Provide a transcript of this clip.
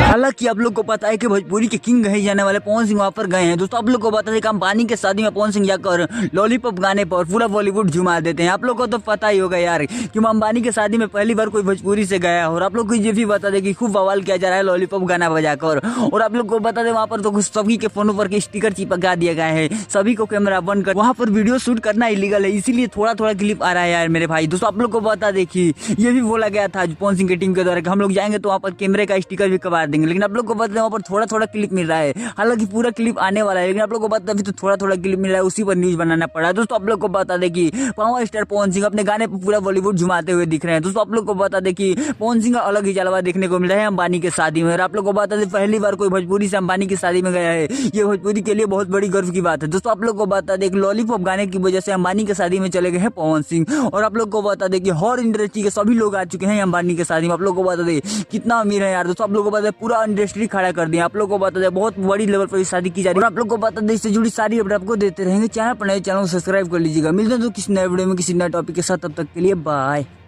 हालांकि आप लोग को पता है कि भोजपुरी के किंग कहे जाने वाले पवन सिंह वहाँ पर गए हैं। दोस्तों आप लोग को बता दें कि अंबानी के शादी में पवन सिंह जाकर लॉलीपॉप गाने पर पूरा बॉलीवुड झुमा देते हैं। आप लोग को तो पता ही होगा यार कि अंबानी के शादी में पहली बार कोई भोजपुरी से गया। और आप लोग को ये भी बता दें कि खूब बवाल किया जा रहा है लॉलीपॉप गाना बजाकर। और आप लोग को बता दें वहाँ पर तो कुछ सभी के फोनों पर के स्टिकर चिपका दिए गए हैं, सभी को कैमरा बंद कर वहाँ पर वीडियो शूट करना इलीगल है, इसीलिए थोड़ा थोड़ा क्लिप आ रहा है यार मेरे भाई। दोस्तों आप लोग को बता देखिए ये भी बोला गया था पवन सिंह की टीम के द्वारा कि हम लोग जाएंगे तो वहाँ पर कैमरे का स्टिकर भी करवा देंगे, लेकिन आप लोग को बता दें वहाँ पर थोड़ा थोड़ा क्लिप मिल रहा है। हालांकि पूरा क्लिप आने वाला है, लेकिन आप लोग को बता अभी तो थोड़ा थोड़ा क्लिप मिल रहा है, उसी पर न्यूज बनाना पड़ा है। दोस्तों आप लोग को बता दें कि पावर स्टार पवन सिंह अपने गाने पर पूरा बॉलीवुड झुमाते हुए दिख रहे हैं। दोस्तों आप लोग को बता दें कि पवन सिंह का अलग ही जलवा देखने को मिल रहा है अंबानी के शादी में। और आप लोग को बता दें पहली बार कोई भोजपुरी से अंबानी की शादी में गया है, ये भोजपुरी के लिए बहुत बड़ी गर्व की बात है। दोस्तों आप लोग को बता दें लॉलीपॉप गाने की वजह से अंबानी के शादी में चले गए हैं पवन सिंह। और आप लोग को बता दें कि हर इंडस्ट्री के सभी लोग आ चुके हैं अंबानी के शादी में। आप लोग को बता दें कितना अमीर है यार। दोस्तों आप लोग को बता दें पूरा इंडस्ट्री खड़ा कर दिया। आप लोग को बता दें बहुत बड़ी लेवल पर शादी की जा रही है। और आप लोग को बता दें इससे जुड़ी सारी अपडेट आपको देते रहेंगे। चैनल पर नए चैनल को सब्सक्राइब कर लीजिएगा। मिलते हैं तो किसी नए वीडियो में किसी नए टॉपिक के साथ, तब तक के लिए बाय।